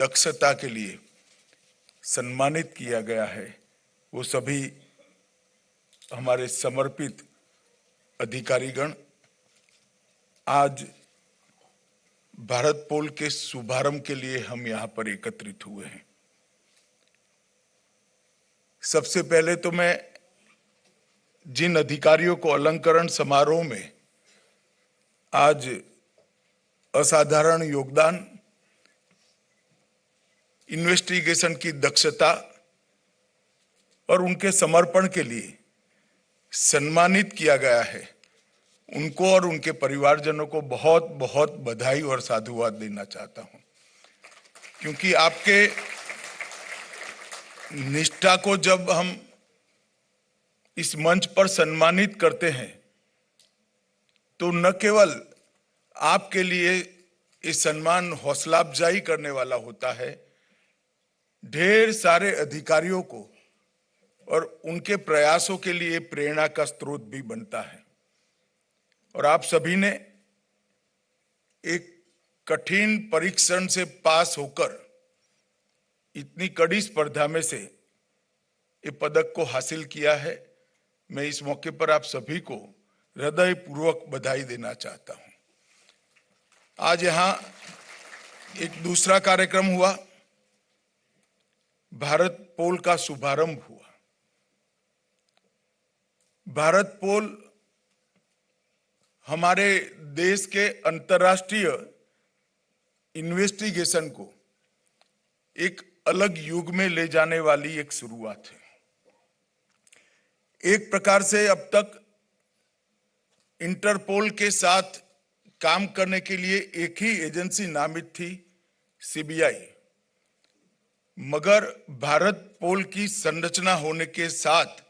दक्षता के लिए सम्मानित किया गया है, वो सभी हमारे समर्पित अधिकारीगण आज भारत पोल के शुभारंभ के लिए हम यहाँ पर एकत्रित हुए हैं। सबसे पहले तो मैं जिन अधिकारियों को अलंकरण समारोह में आज असाधारण योगदान, इन्वेस्टिगेशन की दक्षता और उनके समर्पण के लिए सम्मानित किया गया है, उनको और उनके परिवारजनों को बहुत बहुत बधाई और साधुवाद देना चाहता हूं, क्योंकि आपके निष्ठा को जब हम इस मंच पर सम्मानित करते हैं तो न केवल आपके लिए ये सम्मान हौसला अफजाई करने वाला होता है, ढेर सारे अधिकारियों को और उनके प्रयासों के लिए प्रेरणा का स्रोत भी बनता है। और आप सभी ने एक कठिन परीक्षण से पास होकर इतनी कड़ी स्पर्धा में से ये पदक को हासिल किया है। मैं इस मौके पर आप सभी को हृदयपूर्वक बधाई देना चाहता हूं। आज यहां एक दूसरा कार्यक्रम हुआ, भारत पोल का शुभारंभ हुआ। भारत पोल हमारे देश के अंतर्राष्ट्रीय इन्वेस्टिगेशन को एक अलग युग में ले जाने वाली एक शुरुआत है। एक प्रकार से अब तक इंटरपोल के साथ काम करने के लिए एक ही एजेंसी नामित थी, सीबीआई। मगर भारत पोल की संरचना होने के साथ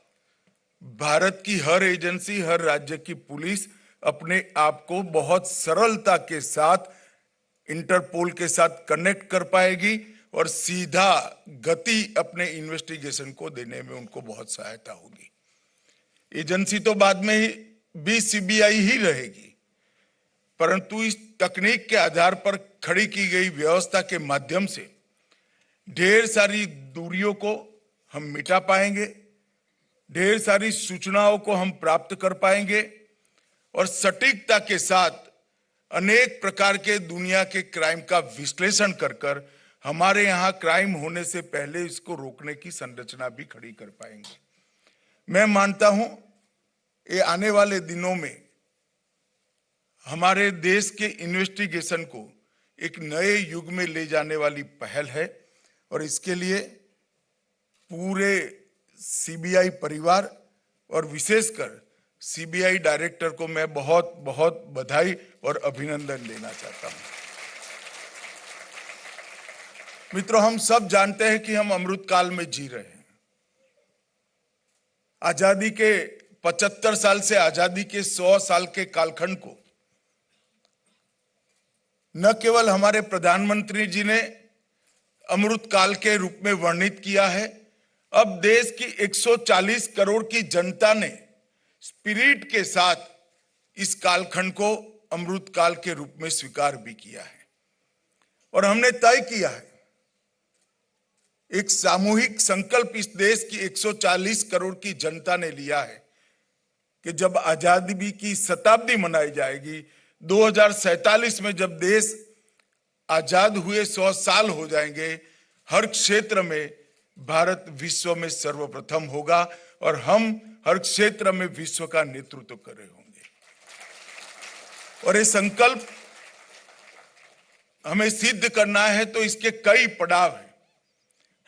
भारत की हर एजेंसी, हर राज्य की पुलिस अपने आप को बहुत सरलता के साथ इंटरपोल के साथ कनेक्ट कर पाएगी और सीधा गति अपने इन्वेस्टिगेशन को देने में उनको बहुत सहायता होगी। एजेंसी तो बाद में भी सीबीआई ही रहेगी, परंतु इस तकनीक के आधार पर खड़ी की गई व्यवस्था के माध्यम से ढेर सारी दूरियों को हम मिटा पाएंगे, ढेर सारी सूचनाओं को हम प्राप्त कर पाएंगे और सटीकता के साथ अनेक प्रकार के दुनिया के क्राइम का विश्लेषण कर हमारे यहाँ क्राइम होने से पहले इसको रोकने की संरचना भी खड़ी कर पाएंगे। मैं मानता हूं ये आने वाले दिनों में हमारे देश के इन्वेस्टिगेशन को एक नए युग में ले जाने वाली पहल है और इसके लिए पूरे सीबीआई परिवार और विशेषकर सीबीआई डायरेक्टर को मैं बहुत बहुत बधाई और अभिनंदन देना चाहता हूं। मित्रों, हम सब जानते हैं कि हम अमृत काल में जी रहे हैं। आजादी के 75 साल से आजादी के 100 साल के कालखंड को न केवल हमारे प्रधानमंत्री जी ने अमृत काल के रूप में वर्णित किया है, अब देश की 140 करोड़ की जनता ने स्पिरिट के साथ इस कालखंड को अमृत काल के रूप में स्वीकार भी किया है। और हमने तय किया है, एक सामूहिक संकल्प इस देश की 140 करोड़ की जनता ने लिया है कि जब आजादी की शताब्दी मनाई जाएगी, 2047 में जब देश आजाद हुए 100 साल हो जाएंगे, हर क्षेत्र में भारत विश्व में सर्वप्रथम होगा और हम हर क्षेत्र में विश्व का नेतृत्व कर रहे होंगे। और ये संकल्प हमें सिद्ध करना है तो इसके कई पड़ाव हैं।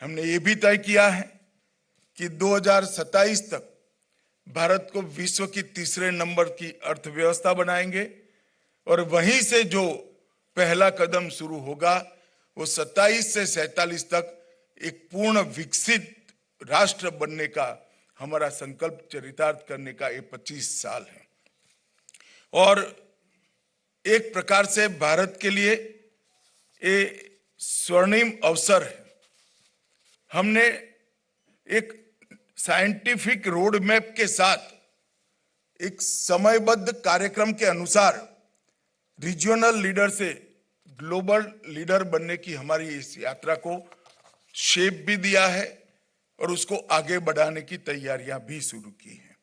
हमने ये भी तय किया है कि 2027 तक भारत को विश्व की तीसरे नंबर की अर्थव्यवस्था बनाएंगे और वहीं से जो पहला कदम शुरू होगा वो 27 से 47 तक एक पूर्ण विकसित राष्ट्र बनने का हमारा संकल्प चरितार्थ करने का ये 25 साल है। और एक प्रकार से भारत के लिए ये स्वर्णिम अवसर है। हमने एक साइंटिफिक रोड मैप के साथ एक समयबद्ध कार्यक्रम के अनुसार रीजनल लीडर से ग्लोबल लीडर बनने की हमारी इस यात्रा को शेप भी दिया है और उसको आगे बढ़ाने की तैयारियां भी शुरू की हैं।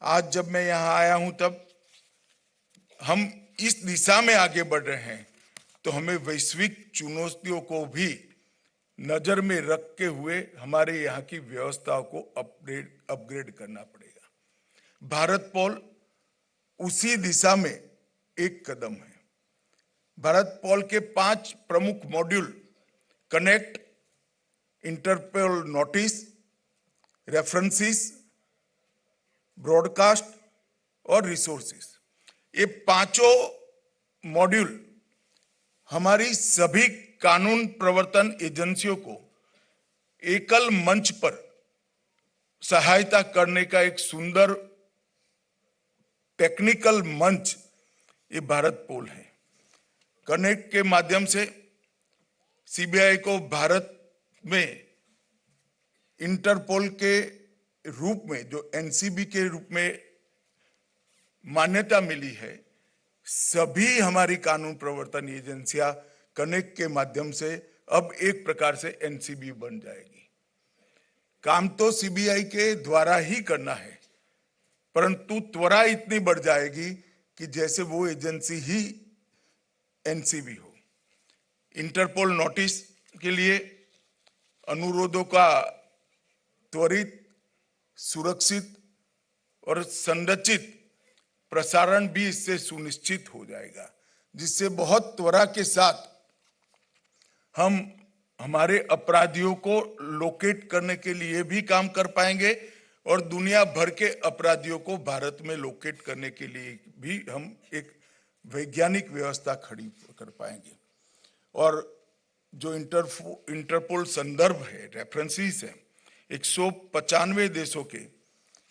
आज जब मैं यहाँ आया हूं तब हम इस दिशा में आगे बढ़ रहे हैं, तो हमें वैश्विक चुनौतियों को भी नजर में रखते हुए हमारे यहाँ की व्यवस्थाओं को अपग्रेड करना पड़ेगा। भारत पोल उसी दिशा में एक कदम है। भारत पोल के 5 प्रमुख module connect, Interpol notice, references, broadcast और रिसोर्सेस, ये पांचों मॉड्यूल हमारी सभी कानून प्रवर्तन एजेंसियों को एकल मंच पर सहायता करने का एक सुंदर टेक्निकल मंच ये भारत पोल है। कनेक्ट के माध्यम से सीबीआई को भारत में इंटरपोल के रूप में, जो एनसीबी के रूप में मान्यता मिली है, सभी हमारी कानून प्रवर्तन एजेंसियां कनेक्ट के माध्यम से अब एक प्रकार से एनसीबी बन जाएगी। काम तो सीबीआई के द्वारा ही करना है, परंतु त्वरा इतनी बढ़ जाएगी कि जैसे वो एजेंसी ही एनसीबी हो। इंटरपोल नोटिस के लिए अनुरोधों का त्वरित, सुरक्षित और संरचित प्रसारण भी इससे सुनिश्चित हो जाएगा, जिससे बहुत त्वरा के साथ हम हमारे अपराधियों को लोकेट करने के लिए भी काम कर पाएंगे और दुनिया भर के अपराधियों को भारत में लोकेट करने के लिए भी हम एक वैज्ञानिक व्यवस्था खड़ी कर पाएंगे। और जो इंटरपोल संदर्भ है, रेफरेंसेस है, 195 देशों के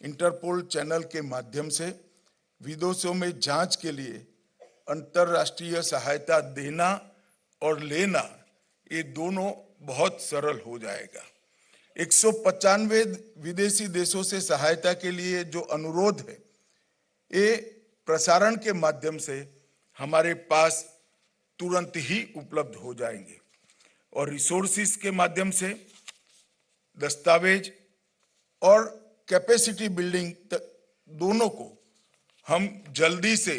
इंटरपोल चैनल के माध्यम से विदेशों में जांच के लिए अंतर्राष्ट्रीय सहायता देना और लेना, ये दोनों बहुत सरल हो जाएगा। 195 विदेशी देशों से सहायता के लिए जो अनुरोध है, ये प्रसारण के माध्यम से हमारे पास तुरंत ही उपलब्ध हो जाएंगे। और रिसोर्सेस के माध्यम से दस्तावेज और कैपेसिटी बिल्डिंग दोनों को हम जल्दी से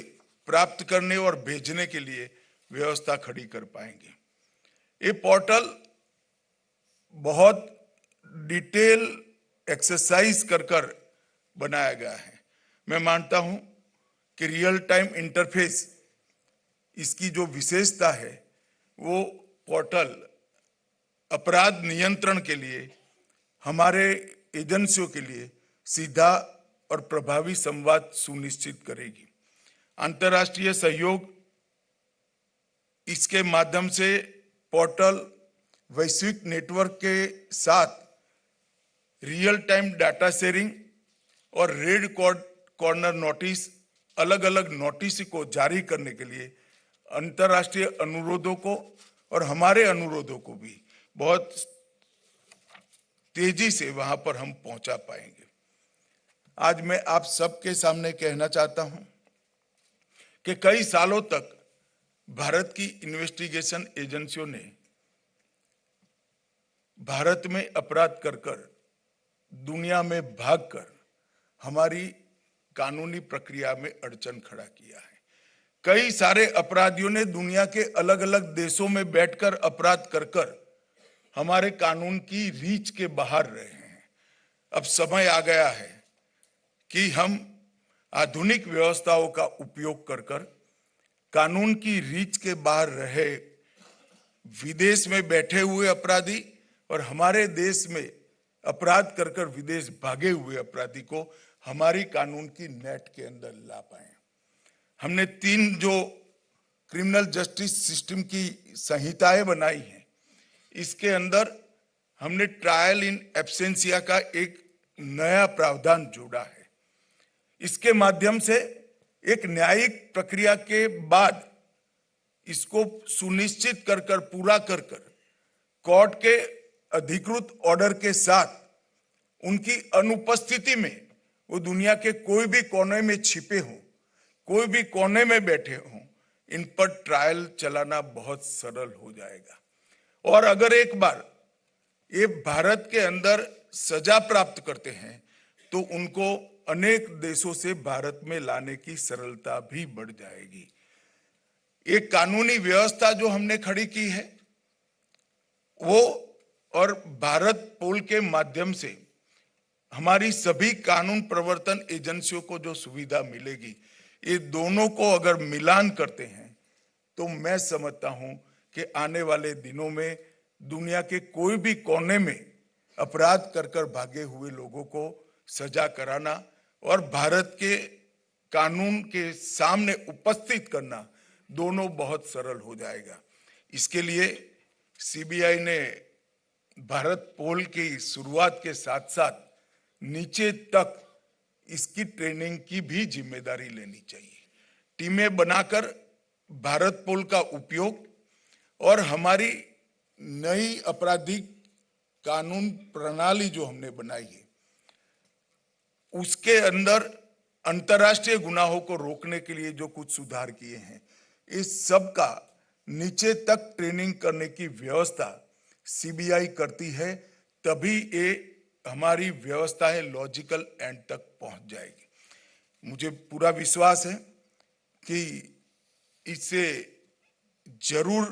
प्राप्त करने और भेजने के लिए व्यवस्था खड़ी कर पाएंगे। ये पोर्टल बहुत डिटेल एक्सरसाइज कर बनाया गया है। मैं मानता हूं कि रियल टाइम इंटरफेस, इसकी जो विशेषता है, वो पोर्टल अपराध नियंत्रण के लिए, हमारे एजेंसियों के लिए सीधा और प्रभावी संवाद सुनिश्चित करेगी। अंतर्राष्ट्रीय सहयोग, इसके माध्यम से पोर्टल वैश्विक नेटवर्क के साथ रियल टाइम डाटा शेयरिंग और रेड कॉर्नर नोटिस, अलग अलग नोटिस को जारी करने के लिए अंतर्राष्ट्रीय अनुरोधों को और हमारे अनुरोधों को भी बहुत तेजी से वहां पर हम पहुंचा पाएंगे। आज मैं आप सबके सामने कहना चाहता हूं कि कई सालों तक भारत की इन्वेस्टिगेशन एजेंसियों ने भारत में अपराध कर दुनिया में भागकर हमारी कानूनी प्रक्रिया में अड़चन खड़ा किया है। कई सारे अपराधियों ने दुनिया के अलग अलग देशों में बैठकर अपराध कर हमारे कानून की रीच के बाहर रहे हैं। अब समय आ गया है कि हम आधुनिक व्यवस्थाओं का उपयोग कर कानून की रीच के बाहर रहे विदेश में बैठे हुए अपराधी और हमारे देश में अपराध कर विदेश भागे हुए अपराधी को हमारी कानून की नेट के अंदर ला पाए। हमने 3 जो क्रिमिनल जस्टिस सिस्टम की संहिताएं बनाई हैं, इसके अंदर हमने ट्रायल इन एब्सेंसिया का एक नया प्रावधान जोड़ा है। इसके माध्यम से एक न्यायिक प्रक्रिया के बाद इसको सुनिश्चित कर पूरा कर कोर्ट के अधिकृत ऑर्डर के साथ उनकी अनुपस्थिति में वो दुनिया के कोई भी कोने में छिपे हों, कोई भी कोने में बैठे हों, इन पर ट्रायल चलाना बहुत सरल हो जाएगा। और अगर एक बार ये भारत के अंदर सजा प्राप्त करते हैं तो उनको अनेक देशों से भारत में लाने की सरलता भी बढ़ जाएगी। एक कानूनी व्यवस्था जो हमने खड़ी की है वो और भारत पोल के माध्यम से हमारी सभी कानून प्रवर्तन एजेंसियों को जो सुविधा मिलेगी, ये दोनों को अगर मिलान करते हैं तो मैं समझता हूं कि आने वाले दिनों में दुनिया के कोई भी कोने में अपराध कर भागे हुए लोगों को सजा कराना और भारत के कानून के सामने उपस्थित करना दोनों बहुत सरल हो जाएगा। इसके लिए सीबीआई ने भारत पोल की शुरुआत के साथ साथ नीचे तक इसकी ट्रेनिंग की भी जिम्मेदारी लेनी चाहिए। टीमें बनाकर भारत पोल का उपयोग और हमारी नई आपराधिक कानून प्रणाली जो हमने बनाई है उसके अंदर अंतर्राष्ट्रीय गुनाहों को रोकने के लिए जो कुछ सुधार किए हैं, इस सब का नीचे तक ट्रेनिंग करने की व्यवस्था सीबीआई करती है, तभी ये हमारी व्यवस्थाएं लॉजिकल एंड तक पहुंच जाएगी। मुझे पूरा विश्वास है कि इससे जरूर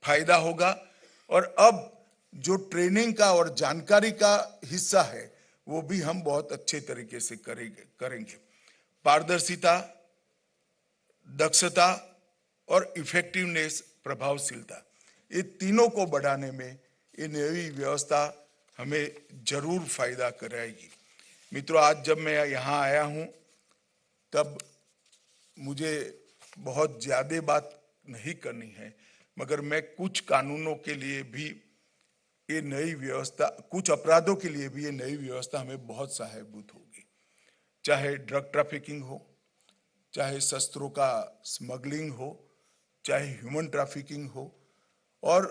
फायदा होगा और अब जो ट्रेनिंग का और जानकारी का हिस्सा है वो भी हम बहुत अच्छे तरीके से करेंगे। पारदर्शिता, दक्षता और इफेक्टिवनेस, प्रभावशीलता, ये तीनों को बढ़ाने में ये नई व्यवस्था हमें जरूर फायदा कराएगी। मित्रों, आज जब मैं यहाँ आया हूँ तब मुझे बहुत ज्यादा बात नहीं करनी है, मगर मैं कुछ कानूनों के लिए भी ये नई व्यवस्था, कुछ अपराधों के लिए भी ये नई व्यवस्था हमें बहुत सहायभूत होगी। चाहे ड्रग ट्रैफिकिंग हो, चाहे शस्त्रों का स्मगलिंग हो, चाहे ह्यूमन ट्रैफिकिंग हो और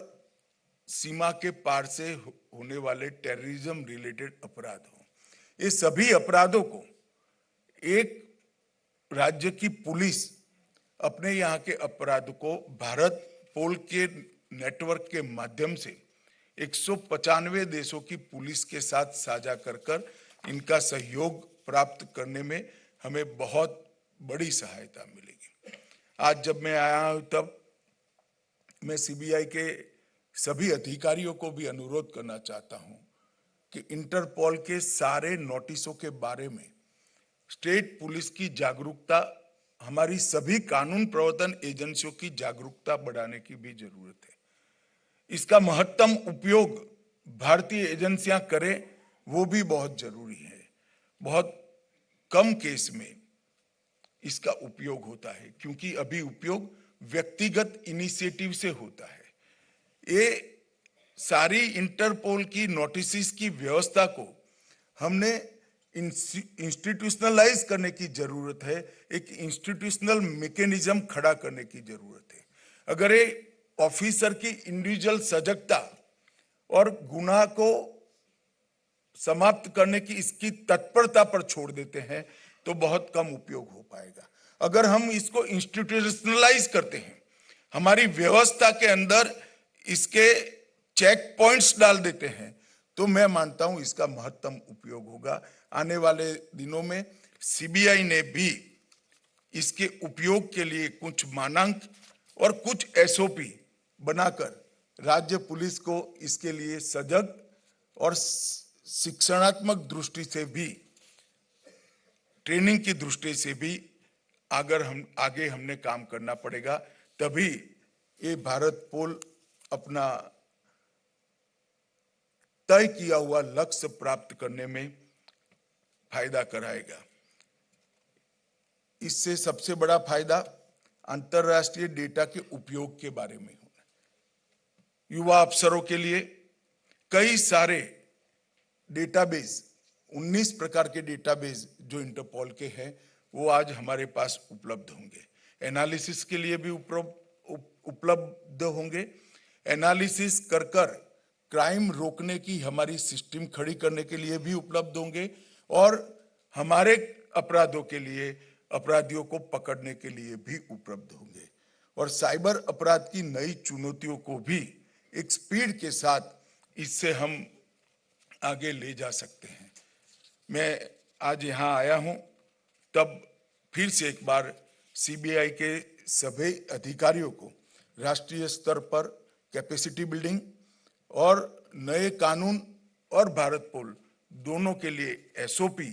सीमा के पार से होने वाले टेररिज्म रिलेटेड अपराध हो, ये सभी अपराधों को एक राज्य की पुलिस अपने यहाँ के अपराध को भारत पोल के नेटवर्क के माध्यम से 195 देशों की पुलिस के साथ साझा कर इनका सहयोग प्राप्त करने में हमें बहुत बड़ी सहायता मिलेगी। आज जब मैं आया हूं तब मैं सीबीआई के सभी अधिकारियों को भी अनुरोध करना चाहता हूं कि इंटरपोल के सारे नोटिसों के बारे में स्टेट पुलिस की जागरूकता, हमारी सभी कानून प्रवर्तन एजेंसियों की जागरूकता बढ़ाने की भी जरूरत है। इसका महत्तम उपयोग भारतीय एजेंसियां करें वो भी बहुत जरूरी है। बहुत कम केस में इसका उपयोग होता है क्योंकि अभी उपयोग व्यक्तिगत इनिशिएटिव से होता है। ये सारी इंटरपोल की नोटिस की व्यवस्था को हमने इंस्टीट्यूशनलाइज करने की जरूरत है, एक इंस्टीट्यूशनल मैकेनिज्म खड़ा करने की जरूरत है। अगर ये ऑफिसर की इंडिविजुअल सजगता और गुनाह को समाप्त करने की इसकी तत्परता पर छोड़ देते हैं तो बहुत कम उपयोग हो पाएगा। अगर हम इसको इंस्टीट्यूशनलाइज करते हैं, हमारी व्यवस्था के अंदर इसके चेक पॉइंट्स डाल देते हैं, तो मैं मानता हूं इसका महत्तम उपयोग होगा। आने वाले दिनों में सीबीआई ने भी इसके उपयोग के लिए कुछ मानक और कुछ एसओपी बनाकर राज्य पुलिस को इसके लिए सजग और शिक्षणात्मक दृष्टि से भी, ट्रेनिंग की दृष्टि से भी आगे हमने काम करना पड़ेगा, तभी ये भारत पोल अपना तय किया हुआ लक्ष्य प्राप्त करने में फायदा कराएगा। इससे सबसे बड़ा फायदा अंतरराष्ट्रीय डेटा के उपयोग के बारे में होना। युवा अफसरों के लिए कई सारे डेटाबेस, 19 प्रकार के डेटाबेस जो इंटरपोल के हैं वो आज हमारे पास उपलब्ध होंगे। एनालिसिस के लिए भी उपलब्ध होंगे। एनालिसिस कर क्राइम रोकने की हमारी सिस्टम खड़ी करने के लिए भी उपलब्ध होंगे और हमारे अपराधों के लिए, अपराधियों को पकड़ने के लिए भी उपलब्ध होंगे। और साइबर अपराध की नई चुनौतियों को भी एक स्पीड के साथ इससे हम आगे ले जा सकते हैं। मैं आज यहाँ आया हूँ तब फिर से एक बार सीबीआई के सभी अधिकारियों को राष्ट्रीय स्तर पर कैपेसिटी बिल्डिंग और नए कानून और भारत पोल दोनों के लिए एसओपी